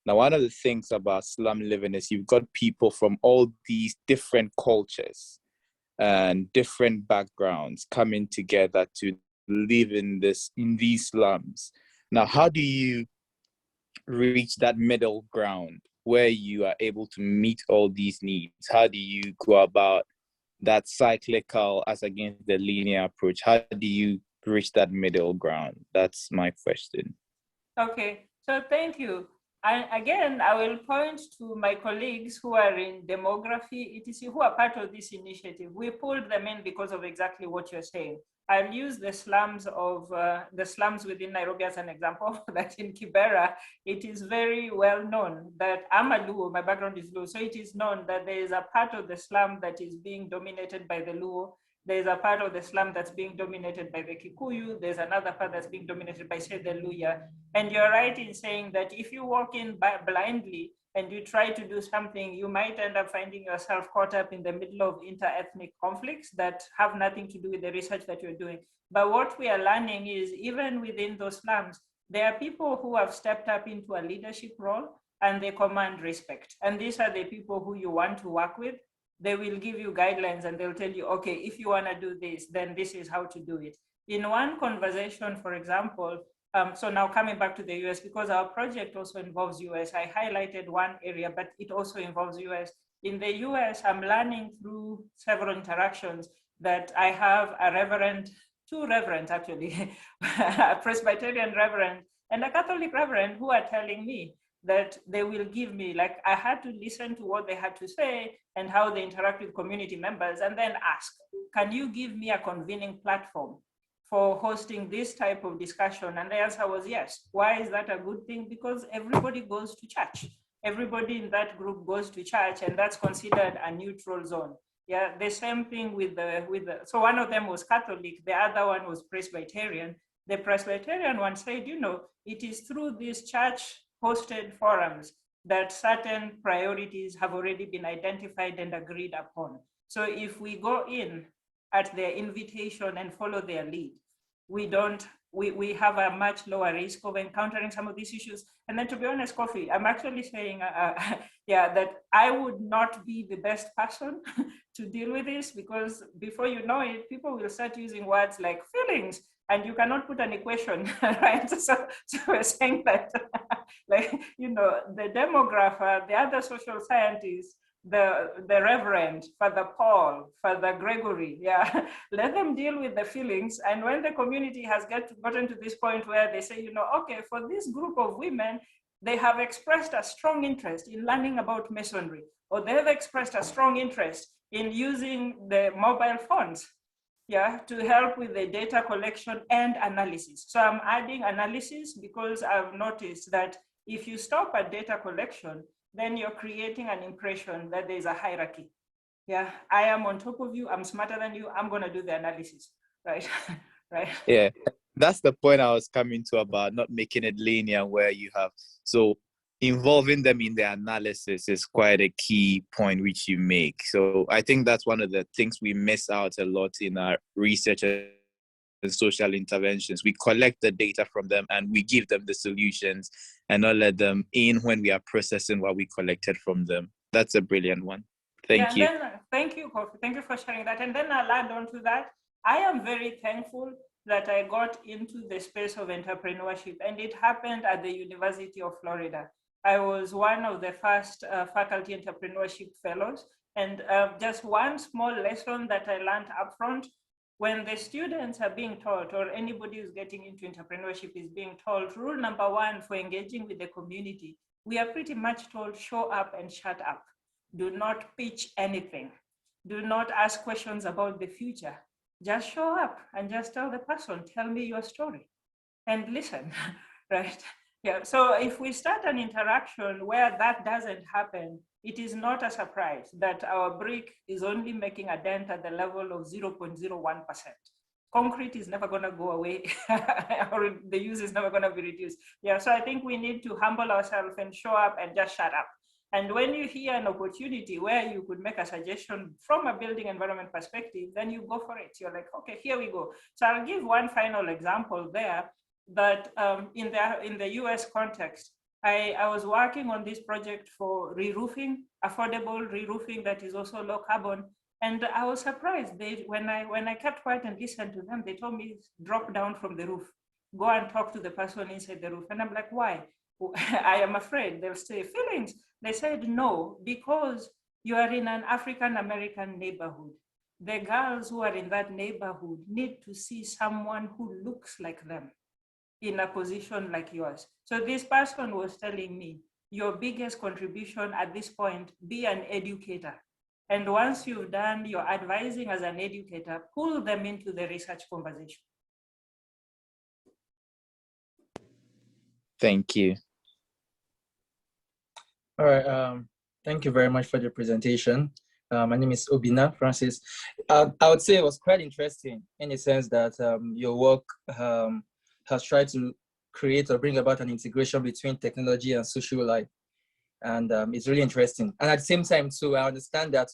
Now, one of the things about slum living is you've got people from all these different cultures and different backgrounds coming together to live in these slums. Now, how do you reach that middle ground where you are able to meet all these needs? How do you go about that cyclical as against the linear approach? How do you reach that middle ground? That's my question. Okay, so thank you. And again, I will point to my colleagues who are in demography, etc., who are part of this initiative. We pulled them in because of exactly what you're saying. I'll use the slums within Nairobi as an example. That in Kibera, it is very well known that I'm a Luo, my background is Luo, so it is known that there is a part of the slum that is being dominated by the Luo. There's a part of the slum that's being dominated by the Kikuyu. There's another part that's being dominated by, say, the Luya. And you're right in saying that if you walk in blindly and you try to do something, you might end up finding yourself caught up in the middle of inter-ethnic conflicts that have nothing to do with the research that you're doing. But what we are learning is even within those slums, there are people who have stepped up into a leadership role and they command respect. And these are the people who you want to work with. They will give you guidelines and they'll tell you, okay, if you want to do this, then this is how to do it. In one conversation, for example, so now coming back to the US, because our project also involves US, I highlighted one area, but it also involves US. In the US, I'm learning through several interactions that I have a reverend, two reverends actually, a Presbyterian reverend and a Catholic reverend who are telling me that they will give me, like I had to listen to what they had to say and how they interact with community members and then ask, can you give me a convening platform for hosting this type of discussion? And the answer was yes. Why is that a good thing? Because everybody goes to church. Everybody in that group goes to church and that's considered a neutral zone. Yeah, the same thing with the, so one of them was Catholic, the other one was Presbyterian. The Presbyterian one said, you know, it is through these church hosted forums that certain priorities have already been identified and agreed upon. So if we go in at their invitation and follow their lead, we have a much lower risk of encountering some of these issues. And then to be honest, Kofi, I'm actually saying, yeah, that I would not be the best person to deal with this because before you know it, people will start using words like feelings and you cannot put an equation, right? So we're saying that, like, you know, the demographer, the other social scientists, the Reverend, Father Paul, Father Gregory, yeah, let them deal with the feelings. And when the community has gotten to this point where they say, you know, okay, for this group of women, they have expressed a strong interest in learning about masonry, or they have expressed a strong interest in using the mobile phones, yeah, to help with the data collection and analysis. So I'm adding analysis because I've noticed that if you stop at data collection, then you're creating an impression that there's a hierarchy. Yeah, I am on top of you, I'm smarter than you, I'm gonna do the analysis, right? Right. Yeah, that's the point I was coming to about not making it linear where you have, so involving them in the analysis is quite a key point which you make. So I think that's one of the things we miss out a lot in our research and social interventions. We collect the data from them and we give them the solutions and not let them in when we are processing what we collected from them. That's a brilliant one. Thank you. Then, thank you, Kofi. Thank you for sharing that. And then I'll add on to that. I am very thankful that I got into the space of entrepreneurship, and it happened at the University of Florida. I was one of the first faculty entrepreneurship fellows, and just one small lesson that I learned upfront, when the students are being taught, or anybody who's getting into entrepreneurship is being told, rule number one for engaging with the community, we are pretty much told, show up and shut up. Do not pitch anything. Do not ask questions about the future. Just show up and just tell the person, tell me your story and listen, right? Yeah, so if we start an interaction where that doesn't happen, it is not a surprise that our brick is only making a dent at the level of 0.01%. Concrete is never gonna go away or the use is never gonna be reduced. Yeah, so I think we need to humble ourselves and show up and just shut up. And when you hear an opportunity where you could make a suggestion from a building environment perspective, then you go for it. You're like, okay, here we go. So I'll give one final example there that in the US context, I was working on this project for re-roofing, affordable re-roofing that is also low carbon. And I was surprised. When I kept quiet and listened to them, they told me, drop down from the roof, go and talk to the person inside the roof. And I'm like, why? I am afraid they'll say feelings. They said, no, because you are in an African-American neighborhood. The girls who are in that neighborhood need to see someone who looks like them in a position like yours. So this person was telling me, your biggest contribution at this point, be an educator. And once you've done your advising as an educator, pull them into the research conversation. Thank you. All right. Thank you very much for the presentation. My name is Obina Francis. I would say it was quite interesting in the sense that your work has tried to create or bring about an integration between technology and social life. And it's really interesting. And at the same time, too, I understand that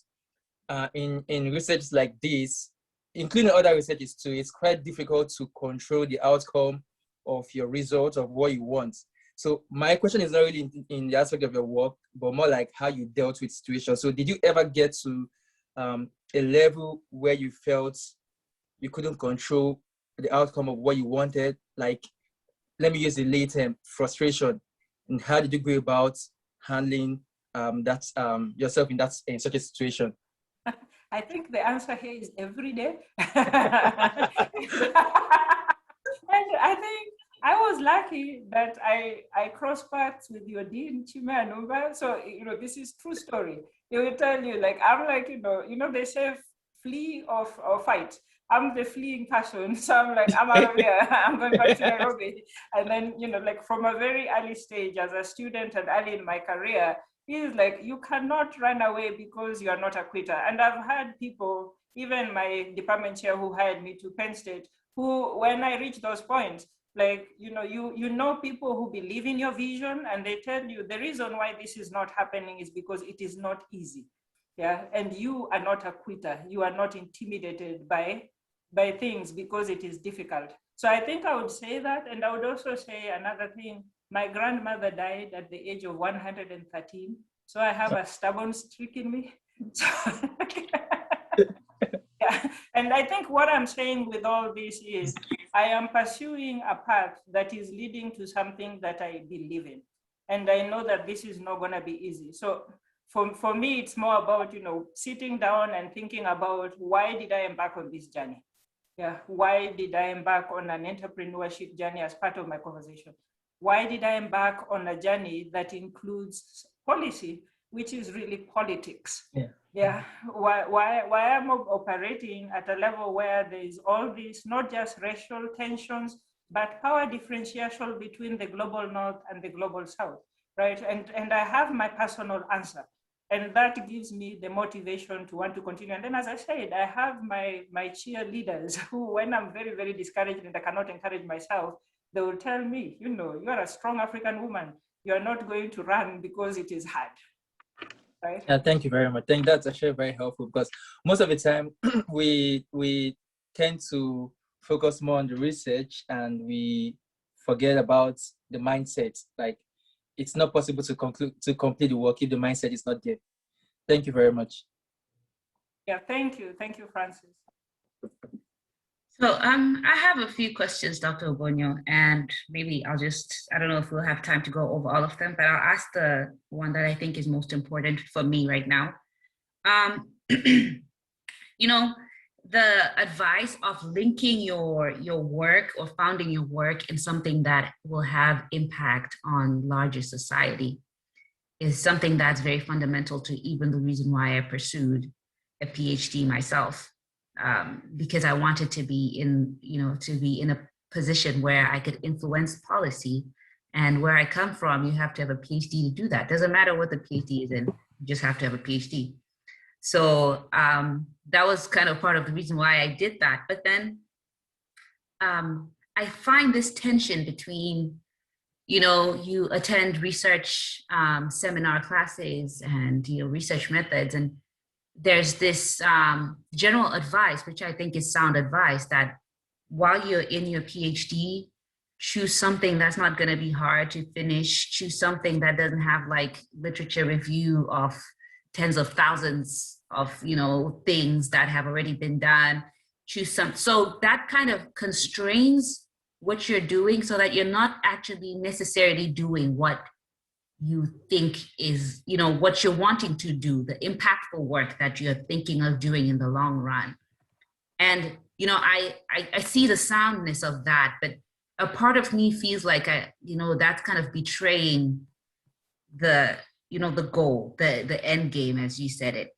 in research like this, including other researches too, it's quite difficult to control the outcome of your results of what you want. So my question is not really in the aspect of your work, but more like how you dealt with situations. So did you ever get to a level where you felt you couldn't control the outcome of what you wanted? Like, let me use the late term, frustration. And how did you go about handling yourself in such a situation? I think the answer here is every day. And I think I was lucky that I crossed paths with your dean, Chime Anumba. So, this is true story. He will tell you, like, I'm like, they say flee or fight. I'm the fleeing person. So I'm like, I'm out of here. I'm going back to Nairobi. And then, like from a very early stage as a student and early in my career, he's like, you cannot run away because you are not a quitter. And I've had people, even my department chair who hired me to Penn State, who, when I reach those points, like, you know people who believe in your vision, and they tell you the reason why this is not happening is because it is not easy. Yeah, and you are not a quitter. You are not intimidated by things because it is difficult. So I think I would say that. And I would also say another thing. My grandmother died at the age of 113. So I have a stubborn streak in me. So, yeah. And I think what I'm saying with all this is I am pursuing a path that is leading to something that I believe in. And I know that this is not going to be easy. So for me, it's more about, sitting down and thinking about why did I embark on this journey? Yeah, why did I embark on an entrepreneurship journey as part of my conversation? Why did I embark on a journey that includes policy, which is really politics? Yeah. Why I'm operating at a level where there is all this, not just racial tensions, but power differentiation between the global North and the global South, right? And I have my personal answer. And that gives me the motivation to want to continue. And then, as I said, I have my cheerleaders who, when I'm very, very discouraged and I cannot encourage myself, they will tell me, you are a strong African woman. You are not going to run because it is hard. Right? Yeah, thank you very much. I think that's actually very helpful because most of the time we tend to focus more on the research and we forget about the mindset. Like, it's not possible to complete the work if the mindset is not there. Thank you very much. Yeah, thank you. Thank you, Francis. So I have a few questions, Dr. Obonyo, and maybe I don't know if we'll have time to go over all of them, but I'll ask the one that I think is most important for me right now. The advice of linking your work or founding your work in something that will have impact on larger society is something that's very fundamental to even the reason why I pursued a PhD myself, because I wanted to be in a position where I could influence policy. And where I come from, you have to have a PhD to do that. Doesn't matter what the PhD is in, you just have to have a PhD. So that was kind of part of the reason why I did that. But then I find this tension between, you attend research seminar classes and research methods, and there's this general advice, which I think is sound advice, that while you're in your PhD, choose something that's not going to be hard to finish, choose something that doesn't have like literature review of tens of thousands of things that have already been done. So that kind of constrains what you're doing, so that you're not actually necessarily doing what you think is what you're wanting to do, the impactful work that you're thinking of doing in the long run. And I see the soundness of that, but a part of me feels like that's kind of betraying the the goal, the end game, as you said it.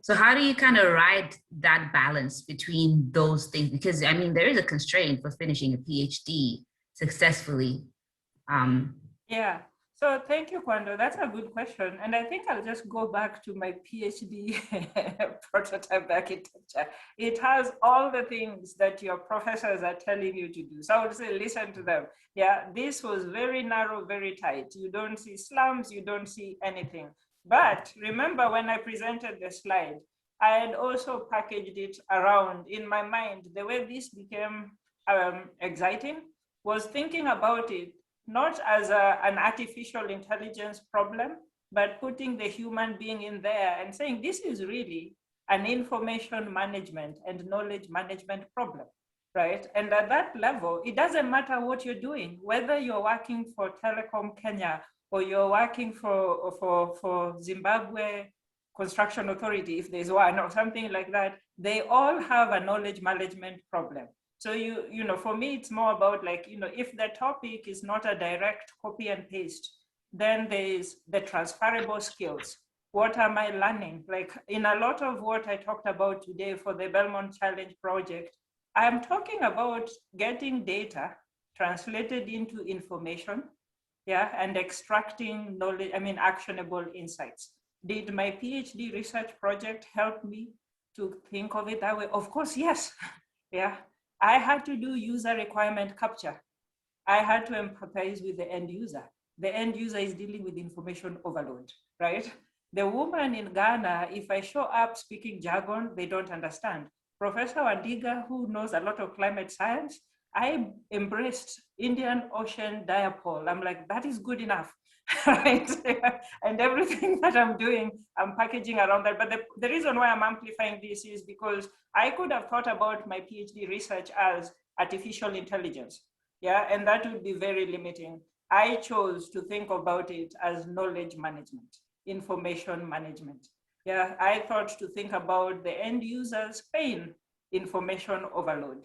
So how do you kind of ride that balance between those things? Because I mean, there is a constraint for finishing a PhD successfully. Yeah. So thank you, Kwando. That's a good question. And I think I'll just go back to my PhD prototype architecture. It has all the things that your professors are telling you to do. So I would say, listen to them. Yeah, this was very narrow, very tight. You don't see slums, you don't see anything. But remember when I presented the slide, I had also packaged it around in my mind. The way this became exciting was thinking about it not as an artificial intelligence problem, but putting the human being in there and saying this is really an information management and knowledge management problem, right? And at that level, it doesn't matter what you're doing, whether you're working for Telecom Kenya or you're working for Zimbabwe Construction Authority, if there's one or something like that, they all have a knowledge management problem. So you know, for me, it's more about like, you know, if the topic is not a direct copy and paste, then there's the transferable skills. What am I learning? Like in a lot of what I talked about today for the Belmont Challenge project, I'm talking about getting data translated into information, yeah, and extracting knowledge, I mean, actionable insights. Did my PhD research project help me to think of it that way? Of course, yes, yeah. I had to do user requirement capture. I had to empathize with the end user. The end user is dealing with information overload, right? The woman in Ghana, if I show up speaking jargon, they don't understand. Professor Wandiga, who knows a lot of climate science, I embraced Indian Ocean dipole. I'm like, that is good enough, right? And everything that I'm doing, I'm packaging around that. But the reason why I'm amplifying this is because I could have thought about my PhD research as artificial intelligence, yeah, and that would be very limiting. I chose to think about it as knowledge management, information management. Yeah, I thought to think about the end user's pain, information overload.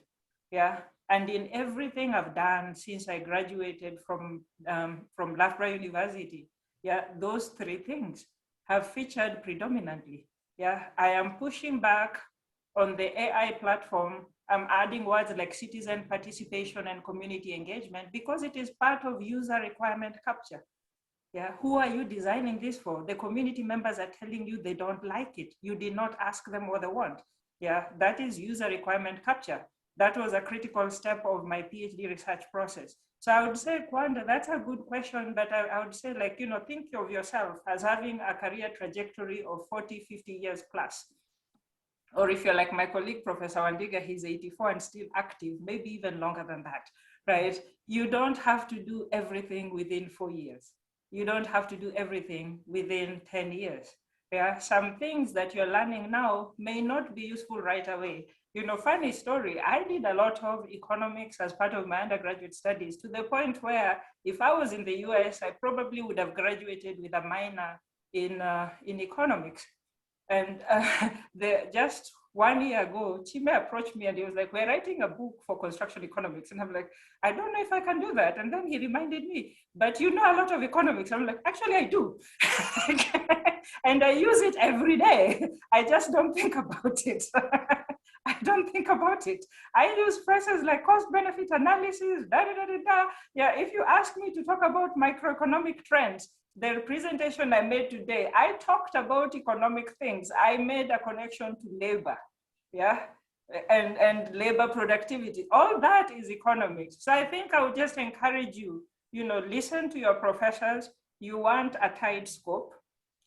Yeah, and in everything I've done since I graduated from Loughborough University, yeah, those three things have featured predominantly. Yeah, I am pushing back on the AI platform. I'm adding words like citizen participation and community engagement because it is part of user requirement capture. Yeah, who are you designing this for? The community members are telling you they don't like it. You did not ask them what they want. Yeah, that is user requirement capture. That was a critical step of my PhD research process. So I would say, Kwanda, that's a good question, but I would say, like, you know, think of yourself as having a career trajectory of 40, 50 years plus. Or if you're like my colleague, Professor Wandiga, he's 84 and still active, maybe even longer than that, right? You don't have to do everything within 4 years. You don't have to do everything within 10 years. Yeah, some things that you're learning now may not be useful right away. You know, funny story, I did a lot of economics as part of my undergraduate studies to the point where if I was in the US, I probably would have graduated with a minor in economics. And just 1 year ago, Chime approached me and he was like, we're writing a book for construction economics. And I'm like, I don't know if I can do that. And then he reminded me, but you know a lot of economics. I'm like, actually I do. And I use it every day. I just don't think about it. I don't think about it. I use phrases like cost benefit analysis, da, da, da, da, da. Yeah, if you ask me to talk about microeconomic trends, the presentation I made today, I talked about economic things. I made a connection to labor, yeah, and labor productivity. All that is economics. So I think I would just encourage you, you know, listen to your professors. You want a tight scope,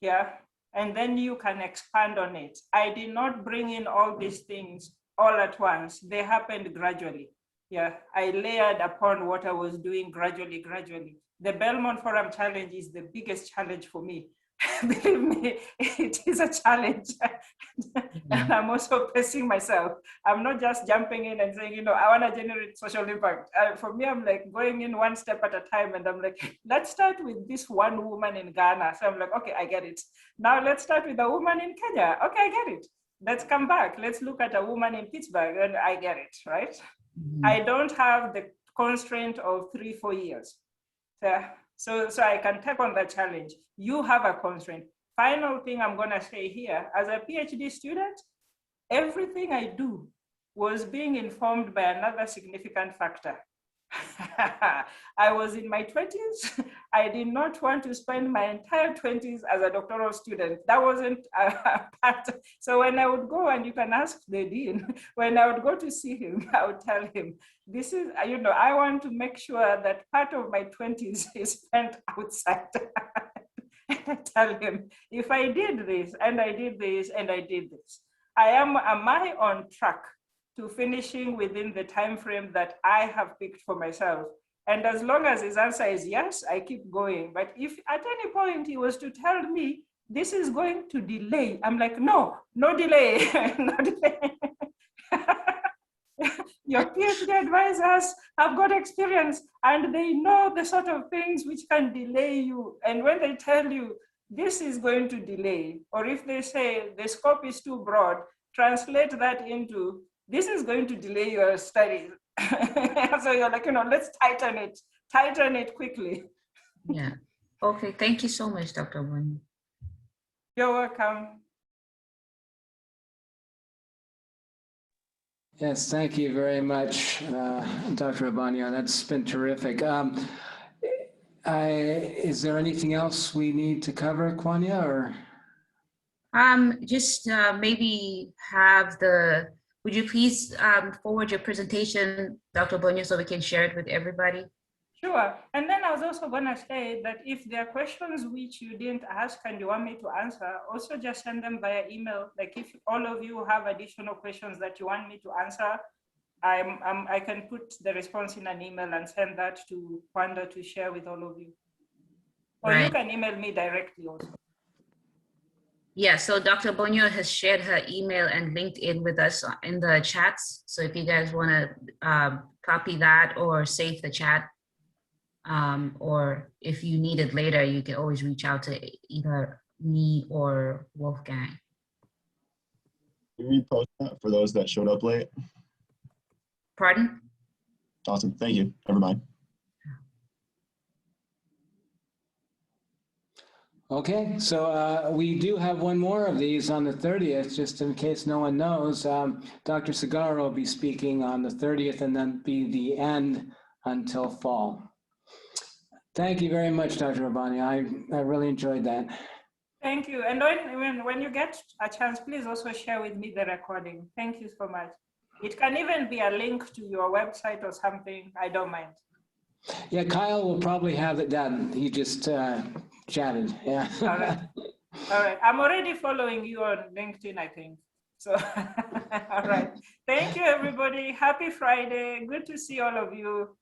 yeah, and then you can expand on it. I did not bring in all these things all at once. They happened gradually. Yeah, I layered upon what I was doing gradually. The Belmont Forum Challenge is the biggest challenge for me. Believe me, it is a challenge. And I'm also pacing myself. I'm not just jumping in and saying, you know, I want to generate social impact. For me, I'm like going in one step at a time. And I'm like, let's start with this one woman in Ghana. So I'm like, okay, I get it. Now let's start with a woman in Kenya. Okay, I get it. Let's come back. Let's look at a woman in Pittsburgh. And I get it, right? Mm-hmm. I don't have the constraint of 3-4 years. So I can take on that challenge. You have a constraint. Final thing I'm going to say here, as a PhD student, everything I do was being informed by another significant factor. I was in my 20s. I did not want to spend my entire 20s as a doctoral student. That wasn't a part. So when I would go, and you can ask the dean, when I would go to see him, I would tell him, this is, I want to make sure that part of my 20s is spent outside. And I tell him, if I did this, and I did this, and I did this, am I on track to finishing within the time frame that I have picked for myself? And as long as his answer is yes, I keep going. But if at any point he was to tell me, this is going to delay, I'm like, no delay, no delay. Your PhD advisors have got experience, and they know the sort of things which can delay you. And when they tell you this is going to delay, or if they say the scope is too broad, translate that into this is going to delay your studies. So you're like, let's tighten it quickly. Yeah. Okay. Thank you so much, Dr. Obonyo. You're welcome. Yes, thank you very much, Dr. Obonyo. That's been terrific. Is there anything else we need to cover, Kwanya, or? Just maybe would you please forward your presentation, Dr. Obonyo, so we can share it with everybody? Sure. And then I was also going to say that if there are questions which you didn't ask and you want me to answer, also just send them via email. Like if all of you have additional questions that you want me to answer, I can put the response in an email and send that to Wanda to share with all of you. Or Right. you can email me directly also. Yeah, so Dr. Obonyo has shared her email and LinkedIn with us in the chats. So if you guys want to copy that or save the chat, or if you need it later, you can always reach out to either me or Wolfgang. Can you repost that for those that showed up late? Pardon? Awesome. Thank you. Never mind. Okay, so we do have one more of these on the 30th, just in case no one knows. Dr. Segarra will be speaking on the 30th and then be the end until fall. Thank you very much, Dr. Obonyo. I really enjoyed that. Thank you. And when you get a chance, please also share with me the recording. Thank you so much. It can even be a link to your website or something. I don't mind. Yeah, Kyle will probably have it done. He just chatted. Yeah. All right. All right. I'm already following you on LinkedIn, I think. So, all right. Thank you, everybody. Happy Friday. Good to see all of you.